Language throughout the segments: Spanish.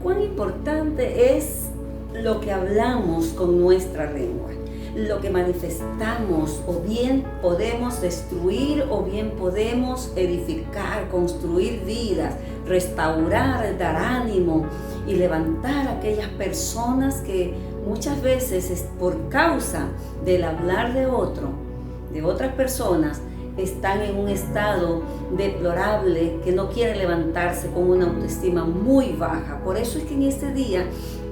cuán importante es lo que hablamos con nuestra lengua, lo que manifestamos. O bien podemos destruir o bien podemos edificar, construir vidas, restaurar, dar ánimo y levantar a aquellas personas que muchas veces es por causa del hablar de otras personas, están en un estado deplorable, que no quieren levantarse con una autoestima muy baja. Por eso es que en este día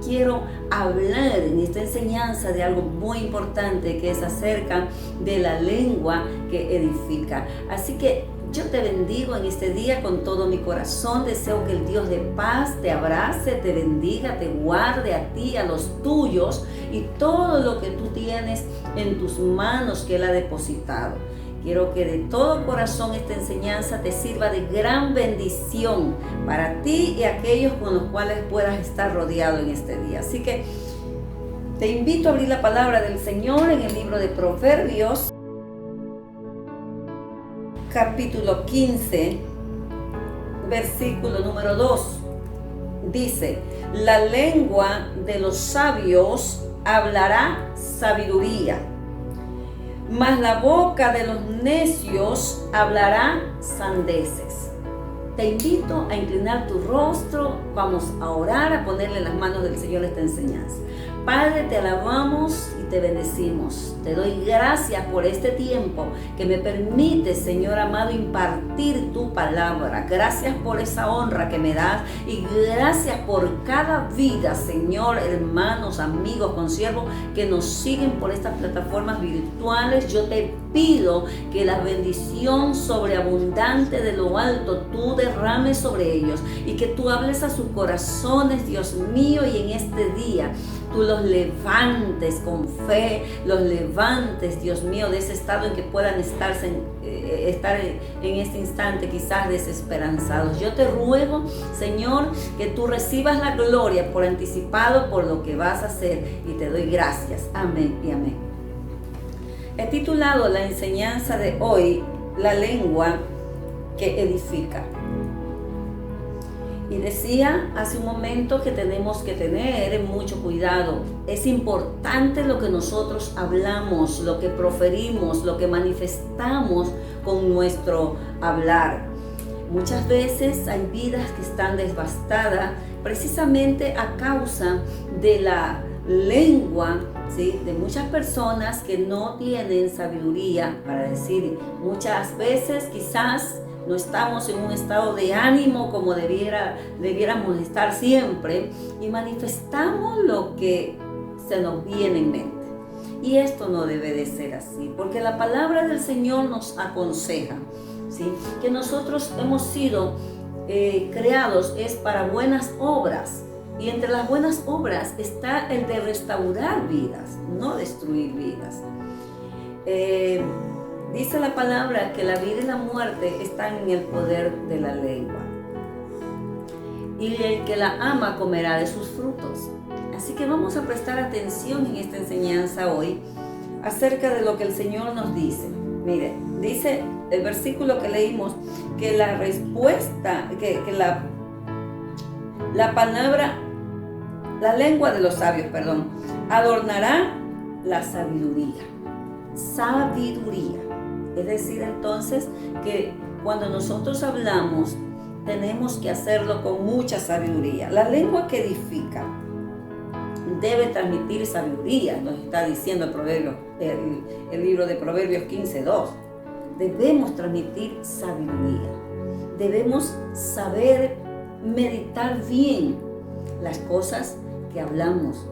quiero hablar en esta enseñanza de algo muy importante, que es acerca de la lengua que edifica. Así que yo te bendigo en este día con todo mi corazón. Deseo que el Dios de paz te abrace, te bendiga, te guarde a ti, a los tuyos y todo lo que tú tienes en tus manos que Él ha depositado. Quiero que de todo corazón esta enseñanza te sirva de gran bendición para ti y aquellos con los cuales puedas estar rodeado en este día. Así que te invito a abrir la palabra del Señor en el libro de Proverbios, capítulo 15, versículo número 2. Dice: la lengua de los sabios hablará sabiduría, mas la boca de los necios hablará sandeces. Te invito a inclinar tu rostro. Vamos a orar, a ponerle en las manos del Señor esta enseñanza. Padre, te alabamos y te bendecimos. Te doy gracias por este tiempo que me permite, Señor amado, impartir tu palabra. Gracias por esa honra que me das y gracias por cada vida, Señor, hermanos, amigos, consiervos que nos siguen por estas plataformas virtuales. Yo te pido que la bendición sobreabundante de lo alto tú derrames sobre ellos y que tú hables a sus corazones, Dios mío, y en este día tú los levantes con fe, los levantes, Dios mío, de ese estado en que puedan estar en este instante quizás desesperanzados. Yo te ruego, Señor, que tú recibas la gloria por anticipado por lo que vas a hacer y te doy gracias. Amén y amén. He titulado la enseñanza de hoy, la lengua que edifica. Y decía hace un momento que tenemos que tener mucho cuidado. Es importante lo que nosotros hablamos, lo que proferimos, lo que manifestamos con nuestro hablar. Muchas veces hay vidas que están devastadas precisamente a causa de la lengua, ¿sí?, de muchas personas que no tienen sabiduría para decir. Muchas veces quizás no estamos en un estado de ánimo como debiéramos estar siempre y manifestamos lo que se nos viene en mente. Y esto no debe de ser así, porque la palabra del Señor nos aconseja, ¿sí?, que nosotros hemos sido creados es para buenas obras. Y entre las buenas obras está el de restaurar vidas, no destruir vidas. Dice la palabra que la vida y la muerte están en el poder de la lengua. Y el que la ama comerá de sus frutos. Así que vamos a prestar atención en esta enseñanza hoy acerca de lo que el Señor nos dice. Mire, dice el versículo que leímos que la respuesta, que la palabra, la lengua de los sabios, adornará la sabiduría. Sabiduría. Es decir, entonces, que cuando nosotros hablamos, tenemos que hacerlo con mucha sabiduría. La lengua que edifica debe transmitir sabiduría, nos está diciendo el libro de Proverbios 15:2. Debemos transmitir sabiduría. Debemos saber meditar bien las cosas que hablamos.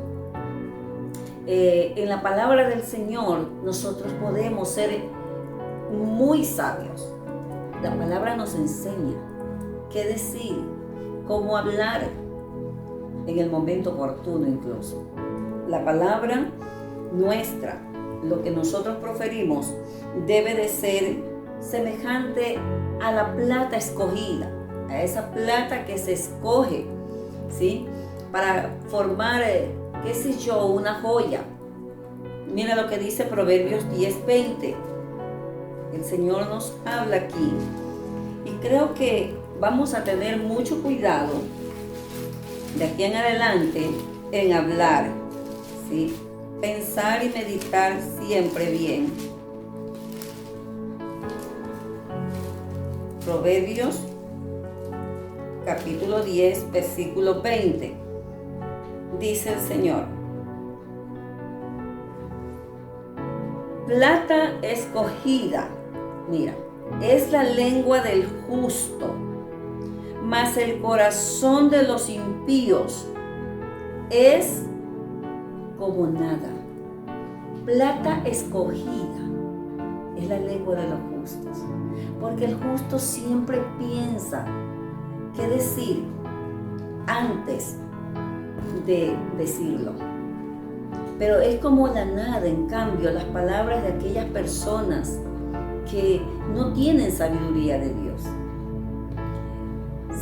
En la palabra del Señor nosotros podemos ser muy sabios. La palabra nos enseña qué decir, cómo hablar en el momento oportuno incluso. La palabra nuestra, lo que nosotros proferimos, debe de ser semejante a la plata escogida, a esa plata que se escoge, ¿sí?, para formar, qué sé yo, una joya. Mira lo que dice Proverbios 10:20. El Señor nos habla aquí. Y creo que vamos a tener mucho cuidado de aquí en adelante en hablar, ¿sí? Pensar y meditar siempre bien. Proverbios capítulo 10, versículo 20. Dice el Señor: plata escogida, mira, es la lengua del justo, mas el corazón de los impíos es como nada. Plata escogida es la lengua de los justos, porque el justo siempre piensa qué decir antes de decirlo. Pero es como la nada, en cambio, las palabras de aquellas personas que no tienen sabiduría de Dios.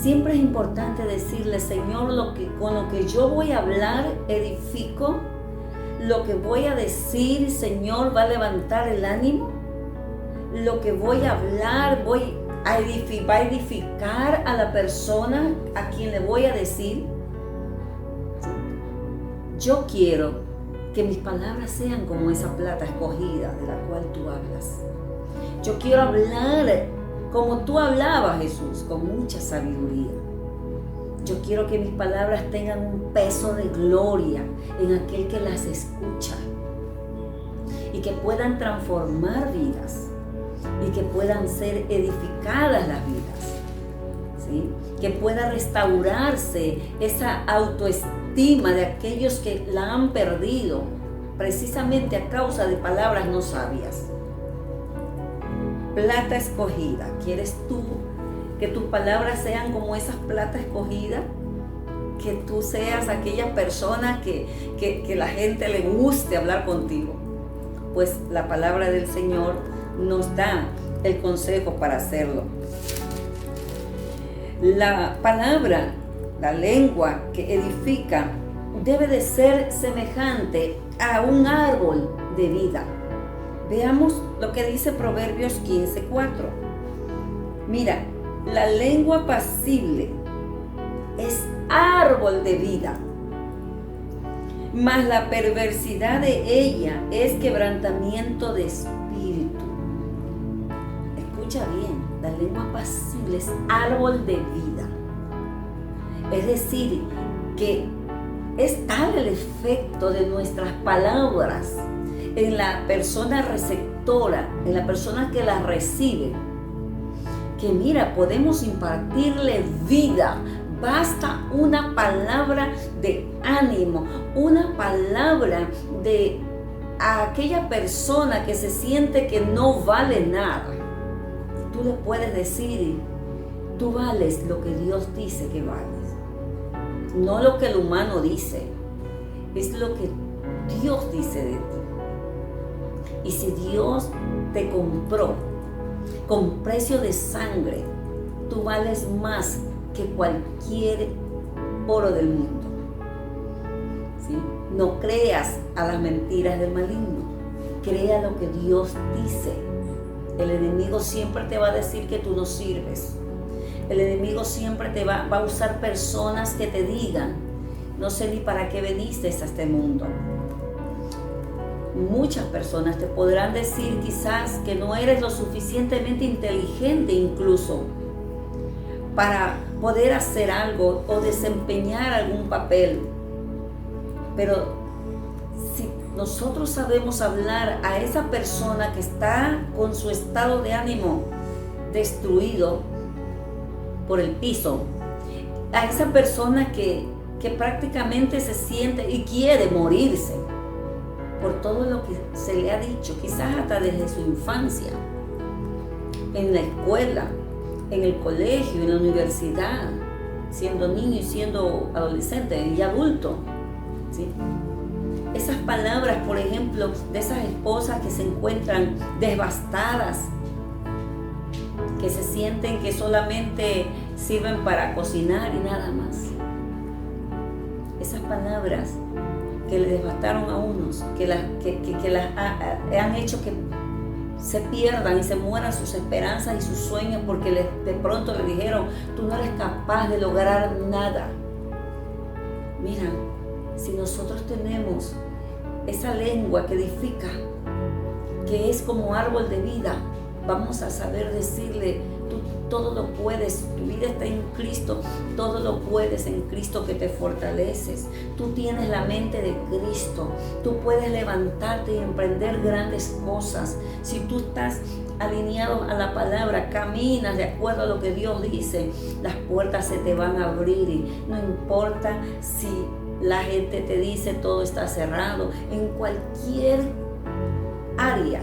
Siempre es importante decirle: Señor, con lo que yo voy a hablar, edifico. Lo que voy a decir, Señor, va a levantar el ánimo. Lo que voy a hablar, va a edificar a la persona a quien le voy a decir. Yo quiero que mis palabras sean como esa plata escogida de la cual tú hablas. Yo quiero hablar como tú hablabas, Jesús, con mucha sabiduría. Yo quiero que mis palabras tengan un peso de gloria en aquel que las escucha y que puedan transformar vidas y que puedan ser edificadas las vidas, ¿sí? Que pueda restaurarse esa autoestima de aquellos que la han perdido precisamente a causa de palabras no sabias. Plata escogida, ¿quieres tú que tus palabras sean como esas plata escogida? Que tú seas aquella persona que la gente le guste hablar contigo. Pues la palabra del Señor nos da el consejo para hacerlo. La palabra, la lengua que edifica, debe de ser semejante a un árbol de vida. Veamos lo que dice Proverbios 15:4. Mira, la lengua apacible es árbol de vida, mas la perversidad de ella es quebrantamiento de espíritu. Escucha bien, la lengua apacible es árbol de vida. Es decir, que es tal el efecto de nuestras palabras en la persona receptora, en la persona que las recibe, que mira, podemos impartirle vida. Basta una palabra de ánimo, una palabra de a aquella persona que se siente que no vale nada. Tú le puedes decir: tú vales lo que Dios dice que vales, no lo que el humano dice, es lo que Dios dice de ti. Y si Dios te compró con precio de sangre, tú vales más que cualquier oro del mundo, ¿sí? No creas a las mentiras del maligno, crea lo que Dios dice. El enemigo siempre te va a decir que tú no sirves. El enemigo siempre te va a usar personas que te digan: no sé ni para qué viniste a este mundo. Muchas personas te podrán decir quizás que no eres lo suficientemente inteligente incluso para poder hacer algo o desempeñar algún papel. Pero si nosotros sabemos hablar a esa persona que está con su estado de ánimo destruido por el piso, a esa persona que prácticamente se siente y quiere morirse por todo lo que se le ha dicho, quizás hasta desde su infancia, en la escuela, en el colegio, en la universidad, siendo niño y siendo adolescente y adulto, ¿sí? Esas palabras, por ejemplo, de esas esposas que se encuentran devastadas, que se sienten que solamente sirven para cocinar y nada más. Esas palabras que le devastaron a unos, que las han hecho que se pierdan y se mueran sus esperanzas y sus sueños porque de pronto le dijeron: tú no eres capaz de lograr nada. Mira, si nosotros tenemos esa lengua que edifica, que es como árbol de vida, vamos a saber decirle: tú todo lo puedes, tu vida está en Cristo, todo lo puedes en Cristo que te fortaleces. Tú tienes la mente de Cristo, tú puedes levantarte y emprender grandes cosas. Si tú estás alineado a la palabra, caminas de acuerdo a lo que Dios dice, las puertas se te van a abrir, y no importa si la gente te dice todo está cerrado. En cualquier área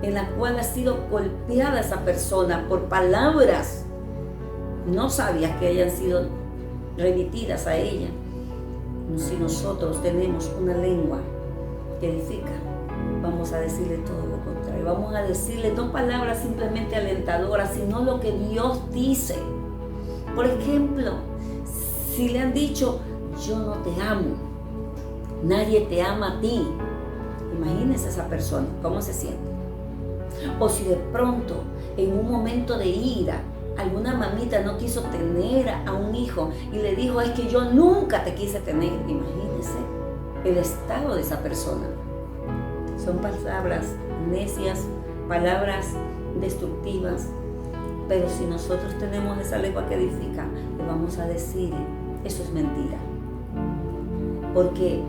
en la cual ha sido golpeada esa persona por palabras no sabias que hayan sido remitidas a ella, si nosotros tenemos una lengua que edifica, vamos a decirle todo lo contrario. Vamos a decirle no palabras simplemente alentadoras, sino lo que Dios dice. Por ejemplo, si le han dicho: yo no te amo, nadie te ama a ti, imagínese esa persona, ¿cómo se siente? O si de pronto, en un momento de ira, alguna mamita no quiso tener a un hijo y le dijo: es que yo nunca te quise tener. Imagínese el estado de esa persona. Son palabras necias, palabras destructivas. Pero si nosotros tenemos esa lengua que edifica, le vamos a decir: eso es mentira. Porque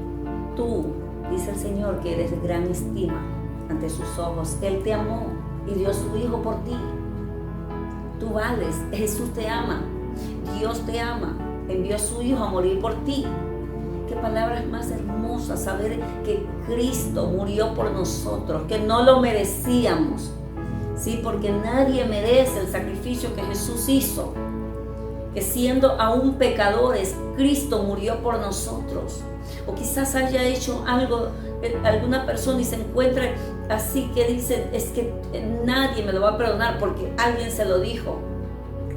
tú, dice el Señor, que eres de gran estima ante sus ojos. Él te amó y dio a su Hijo por ti. Tú vales, Jesús te ama, Dios te ama, envió a su Hijo a morir por ti. Qué palabras más hermosas, saber que Cristo murió por nosotros, que no lo merecíamos, ¿sí? Porque nadie merece el sacrificio que Jesús hizo, que siendo aún pecadores, Cristo murió por nosotros. O quizás haya hecho algo alguna persona y se encuentre así, que dice: es que nadie me lo va a perdonar porque alguien se lo dijo,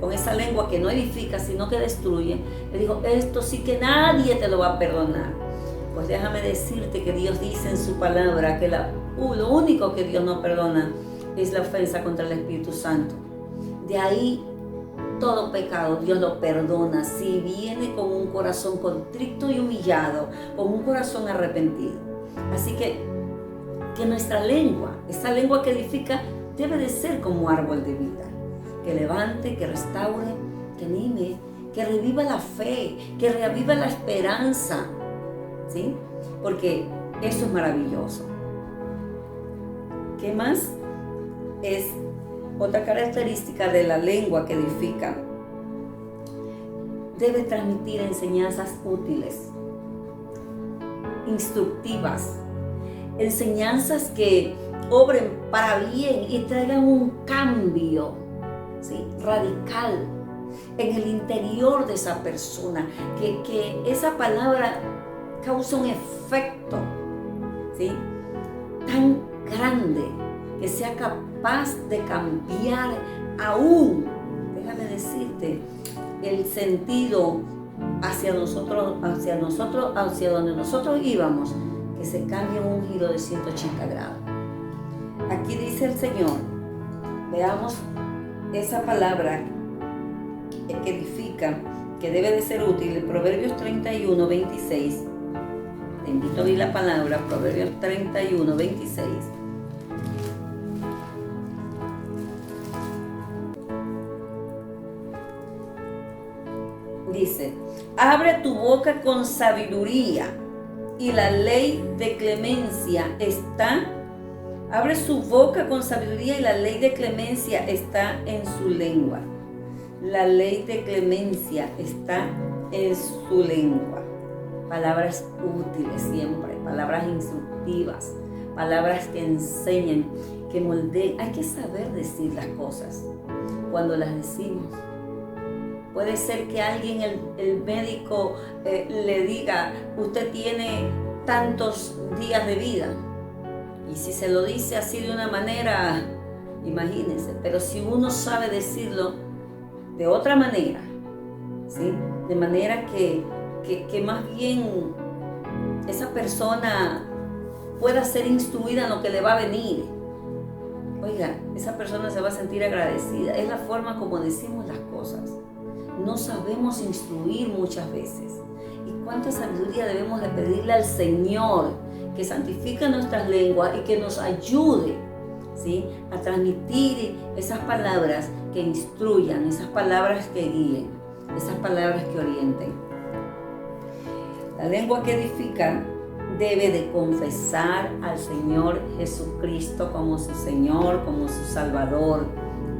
con esa lengua que no edifica sino que destruye. Le dijo: esto sí que nadie te lo va a perdonar. Pues déjame decirte que Dios dice en su palabra que lo único que Dios no perdona es la ofensa contra el Espíritu Santo. De ahí todo pecado Dios lo perdona si viene con un corazón contrito y humillado, con un corazón arrepentido. Así que nuestra lengua, esa lengua que edifica, debe de ser como árbol de vida, que levante, que restaure, que anime, que reviva la fe, que reaviva la esperanza, ¿sí? Porque eso es maravilloso. ¿Qué más? Es otra característica de la lengua que edifica. Debe transmitir enseñanzas útiles, instructivas, enseñanzas que obren para bien y traigan un cambio, ¿sí?, radical en el interior de esa persona, que esa palabra causa un efecto, ¿sí?, tan grande que sea capaz de cambiar aún, déjame decirte, el sentido hacia donde nosotros íbamos, que se cambie en un giro de 180 grados. Aquí dice el Señor, veamos esa palabra que edifica, que debe de ser útil, en Proverbios 31, 26. Te invito a oír la palabra, Proverbios 31, 26. Dice: abre tu boca con sabiduría y la ley de clemencia está. Abre su boca con sabiduría y la ley de clemencia está en su lengua. La ley de clemencia está en su lengua. Palabras útiles siempre, palabras instructivas, palabras que enseñan, que moldeen. Hay que saber decir las cosas cuando las decimos. Puede ser que alguien, el médico, le diga: usted tiene tantos días de vida. Y si se lo dice así de una manera, imagínense. Pero si uno sabe decirlo de otra manera, ¿sí?, de manera que más bien esa persona pueda ser instruida en lo que le va a venir. Oiga, esa persona se va a sentir agradecida. Es la forma como decimos las cosas. no sabemos instruir muchas veces. ¿Y cuánta sabiduría debemos de pedirle al Señor que santifique nuestras lenguas y que nos ayude, ¿sí?, a transmitir esas palabras que instruyan, esas palabras que guíen, esas palabras que orienten? La lengua que edifica debe de confesar al Señor Jesucristo como su Señor, como su Salvador.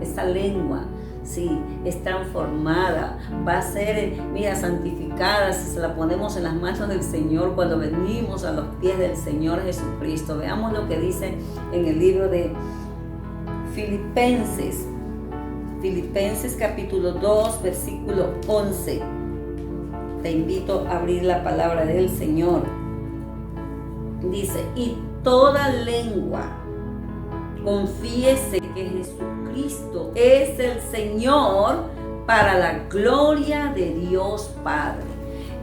Esa lengua, sí, es transformada, va a ser, santificada si se la ponemos en las manos del Señor cuando venimos a los pies del Señor Jesucristo. Veamos lo que dice en el libro de Filipenses capítulo 2, versículo 11. Te invito a abrir la palabra del Señor. Dice: y toda lengua confiese que Jesucristo es el Señor, para la gloria de Dios Padre.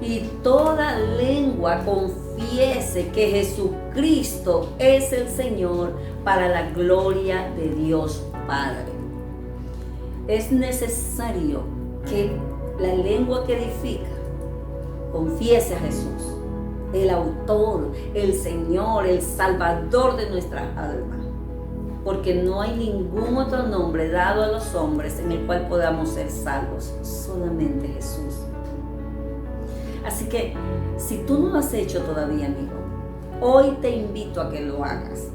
Y toda lengua confiese que Jesucristo es el Señor, para la gloria de Dios Padre. Es necesario que la lengua que edifica confiese a Jesús, el autor, el Señor, el Salvador de nuestras almas. Porque no hay ningún otro nombre dado a los hombres en el cual podamos ser salvos, solamente Jesús. Así que, si tú no lo has hecho todavía, amigo, hoy te invito a que lo hagas.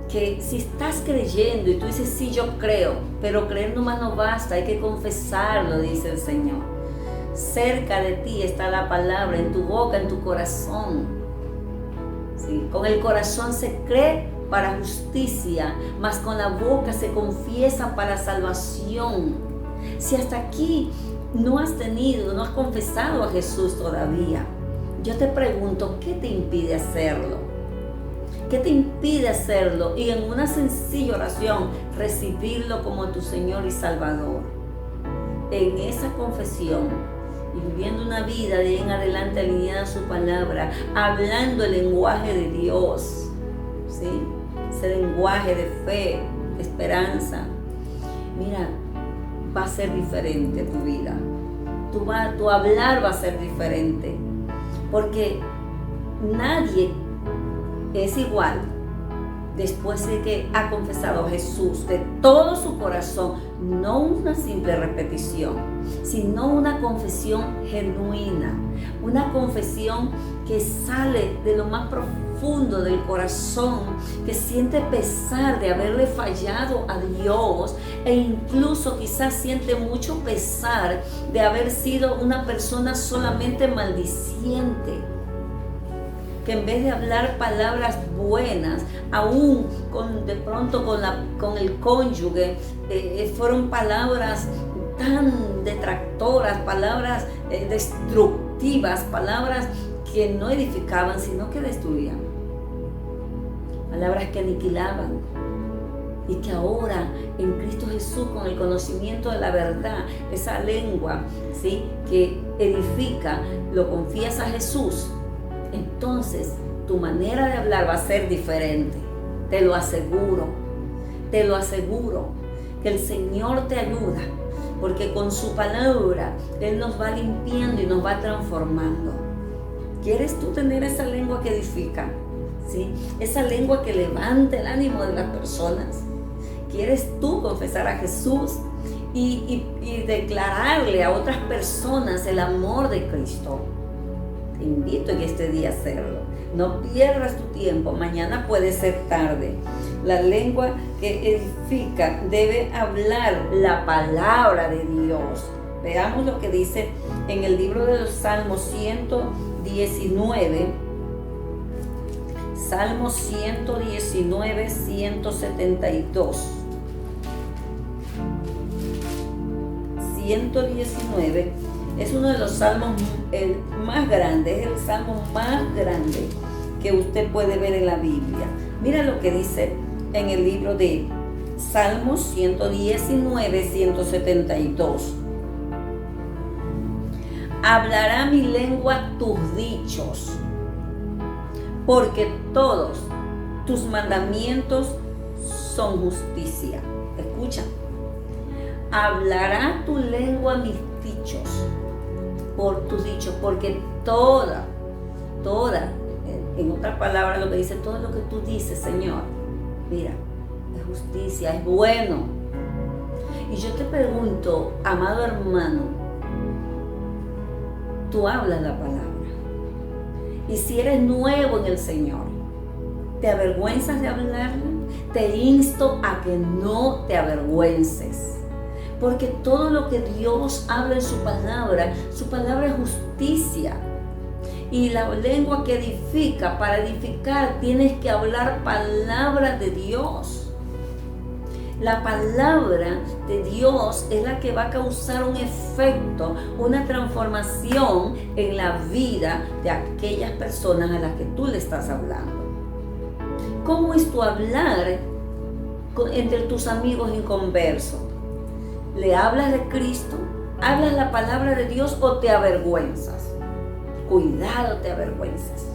Que si estás creyendo y tú dices: sí, yo creo, pero creer nomás no basta, hay que confesarlo, dice el Señor. Cerca de ti está la palabra, en tu boca, en tu corazón. ¿Sí? Con el corazón se cree para justicia, mas con la boca se confiesa para salvación. Si hasta aquí no has confesado a Jesús todavía, yo te pregunto, ¿qué te impide hacerlo? ¿Qué te impide hacerlo? Y en una sencilla oración, recibirlo como tu Señor y Salvador. En esa confesión, y viviendo una vida de ahí en adelante alineada a su palabra, hablando el lenguaje de Dios, ¿sí? Ese lenguaje de fe, de esperanza. Mira, va a ser diferente tu vida. Tu hablar va a ser diferente. Porque nadie es igual después de que ha confesado a Jesús de todo su corazón, no una simple repetición, sino una confesión genuina, una confesión que sale de lo más profundo del corazón, que siente pesar de haberle fallado a Dios, e incluso quizás siente mucho pesar de haber sido una persona solamente maldiciente, que en vez de hablar palabras buenas, aún de pronto con el cónyuge, fueron palabras tan detractoras, palabras destructivas, palabras que no edificaban, sino que destruían, palabras que aniquilaban. Y que ahora en Cristo Jesús, con el conocimiento de la verdad, esa lengua, ¿sí?, que edifica, lo confías a Jesús, entonces tu manera de hablar va a ser diferente. Te lo aseguro, que el Señor te ayuda, porque con su palabra Él nos va limpiando y nos va transformando. ¿Quieres tú tener esa lengua que edifica? ¿Sí? Esa lengua que levanta el ánimo de las personas. ¿Quieres tú confesar a Jesús y declararle a otras personas el amor de Cristo? Te invito en este día a hacerlo. No pierdas tu tiempo, mañana puede ser tarde. La lengua que edifica debe hablar la palabra de Dios. Veamos lo que dice en el libro de los Salmos 119. Salmos 119, 172. 119 es uno de los salmos más grandes, es el salmo más grande que usted puede ver en la Biblia. Mira lo que dice en el libro de Salmos 119, 172. Hablará mi lengua tus dichos, porque todos tus mandamientos son justicia. Escucha. Hablará tu lengua mis dichos, porque en otras palabras lo que dice, todo lo que tú dices, Señor, mira, es justicia, es bueno. Y yo te pregunto, amado hermano, tú hablas la palabra. Y si eres nuevo en el Señor, ¿te avergüenzas de hablarla? Te insto a que no te avergüences. Porque todo lo que Dios habla en su palabra es justicia. Y la lengua que edifica, para edificar tienes que hablar palabra de Dios. La palabra de Dios es la que va a causar un efecto, una transformación en la vida de aquellas personas a las que tú le estás hablando. ¿Cómo es tu hablar entre tus amigos inconversos? ¿Le hablas de Cristo? ¿Hablas la palabra de Dios o te avergüenzas? Cuidado, te avergüences.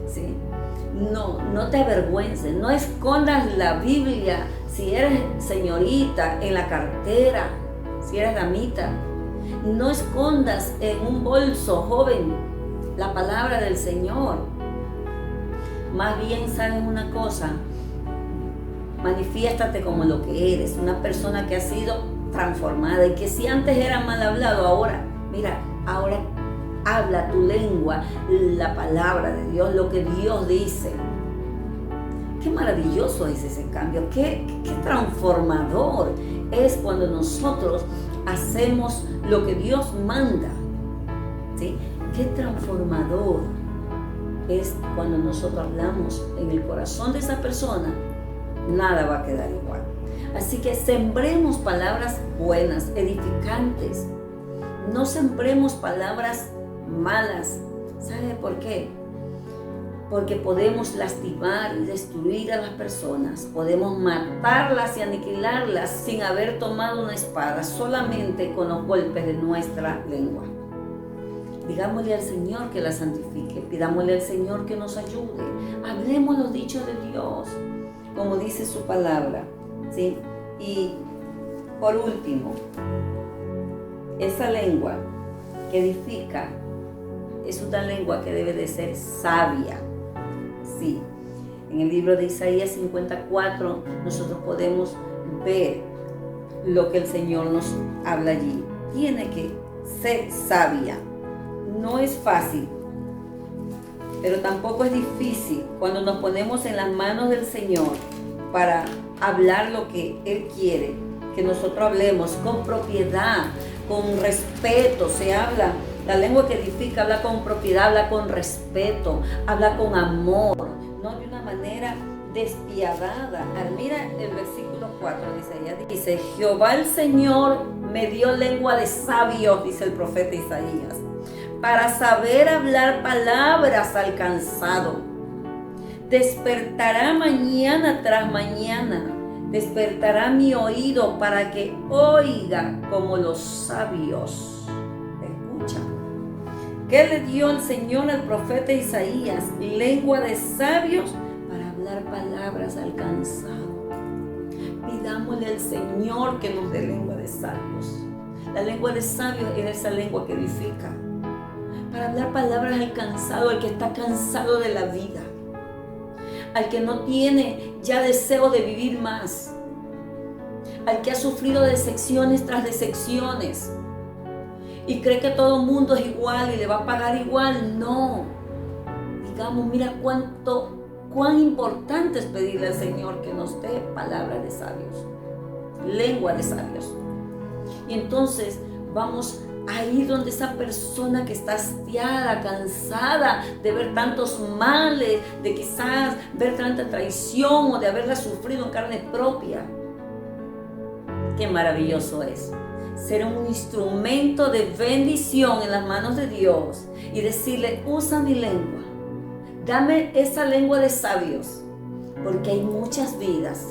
¿Sí? No te avergüences, no escondas la Biblia si eres señorita en la cartera, si eres damita. No escondas en un bolso, joven, la palabra del Señor. Más bien, ¿sabes una cosa? Manifiéstate como lo que eres, una persona que ha sido transformada y que si antes era mal hablado, ahora habla tu lengua, la palabra de Dios, lo que Dios dice. Qué maravilloso es ese cambio, qué transformador es cuando nosotros hacemos lo que Dios manda. ¿Sí? Qué transformador es cuando nosotros hablamos en el corazón de esa persona, nada va a quedar igual. Así que sembremos palabras buenas, edificantes. No sembremos palabras malas. ¿Sabe por qué? Porque podemos lastimar y destruir a las personas. Podemos matarlas y aniquilarlas sin haber tomado una espada, solamente con los golpes de nuestra lengua. Digámosle al Señor que la santifique, pidámosle al Señor que nos ayude. Hablemos los dichos de Dios, como dice su palabra, ¿sí? Y por último, esa lengua que edifica es una lengua que debe de ser sabia. Sí, en el libro de Isaías 54 nosotros podemos ver lo que el Señor nos habla allí. Tiene que ser sabia. No es fácil, pero tampoco es difícil cuando nos ponemos en las manos del Señor para hablar lo que Él quiere que nosotros hablemos con propiedad, con respeto. Se habla, la lengua que edifica habla con propiedad, habla con respeto, habla con amor, no de una manera despiadada. Mira el versículo 4 dice, Jehová el Señor me dio lengua de sabios, dice el profeta Isaías, para saber hablar palabras al cansado. Despertará mañana tras mañana, despertará mi oído para que oiga como los sabios. Escucha. ¿Qué le dio el Señor al profeta Isaías? Lengua de sabios para hablar palabras al cansado. Pidámosle al Señor que nos dé lengua de sabios. La lengua de sabios es esa lengua que edifica. Para hablar palabras al cansado, al que está cansado de la vida, al que no tiene ya deseo de vivir más, al que ha sufrido decepciones tras decepciones y cree que todo el mundo es igual y le va a pagar igual. No, digamos, mira cuán importante es pedirle al Señor que nos dé palabras de sabios, lengua de sabios. Y entonces vamos ahí donde esa persona que está hastiada, cansada de ver tantos males, de quizás ver tanta traición o de haberla sufrido en carne propia. Qué maravilloso es ser un instrumento de bendición en las manos de Dios y decirle, usa mi lengua, dame esa lengua de sabios, porque hay muchas vidas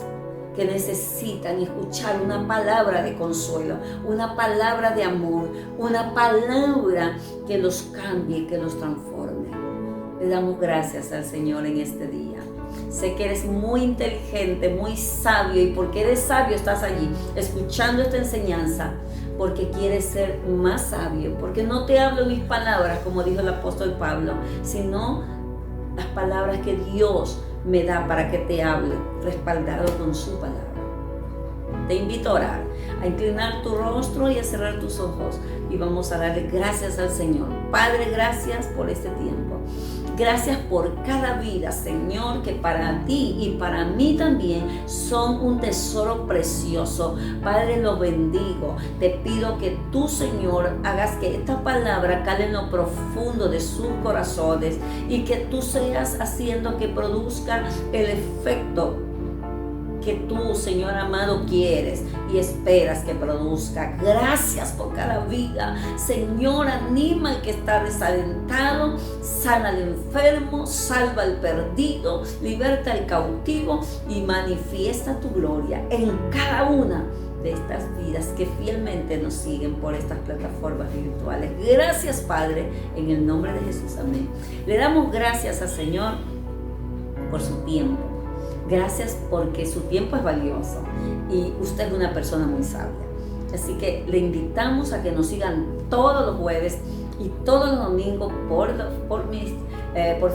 que necesitan escuchar una palabra de consuelo, una palabra de amor, una palabra que los cambie, que los transforme. Le damos gracias al Señor en este día. Sé que eres muy inteligente, muy sabio, y porque eres sabio estás allí escuchando esta enseñanza. porque quieres ser más sabio, porque no te hablo mis palabras, como dijo el apóstol Pablo, sino las palabras que Dios me da para que te hable, respaldado con su palabra. Te invito a orar, a inclinar tu rostro y a cerrar tus ojos, y vamos a darle gracias al Señor. Padre, gracias por este tiempo. Gracias por cada vida, Señor, que para ti y para mí también son un tesoro precioso. Padre, lo bendigo. Te pido que tú, Señor, hagas que esta palabra cale en lo profundo de sus corazones y que tú seas haciendo que produzca el efecto que tú, Señor amado, quieres y esperas que produzca. Gracias por cada vida. Señor, anima al que está desalentado, sana al enfermo, salva al perdido, liberta al cautivo y manifiesta tu gloria en cada una de estas vidas que fielmente nos siguen por estas plataformas virtuales. Gracias, Padre, en el nombre de Jesús. Amén. Le damos gracias al Señor por su tiempo. Gracias porque su tiempo es valioso y usted es una persona muy sabia. Así que le invitamos a que nos sigan todos los jueves y todos los domingos por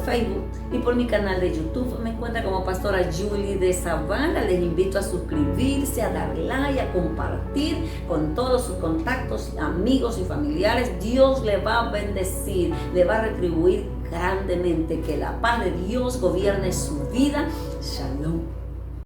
Facebook y por mi canal de YouTube. Me encuentra como Pastora Julie de Zavala. Les invito a suscribirse, a dar like, a compartir con todos sus contactos, amigos y familiares. Dios le va a bendecir, le va a retribuir grandemente. Que la paz de Dios gobierne su vida. Shalom.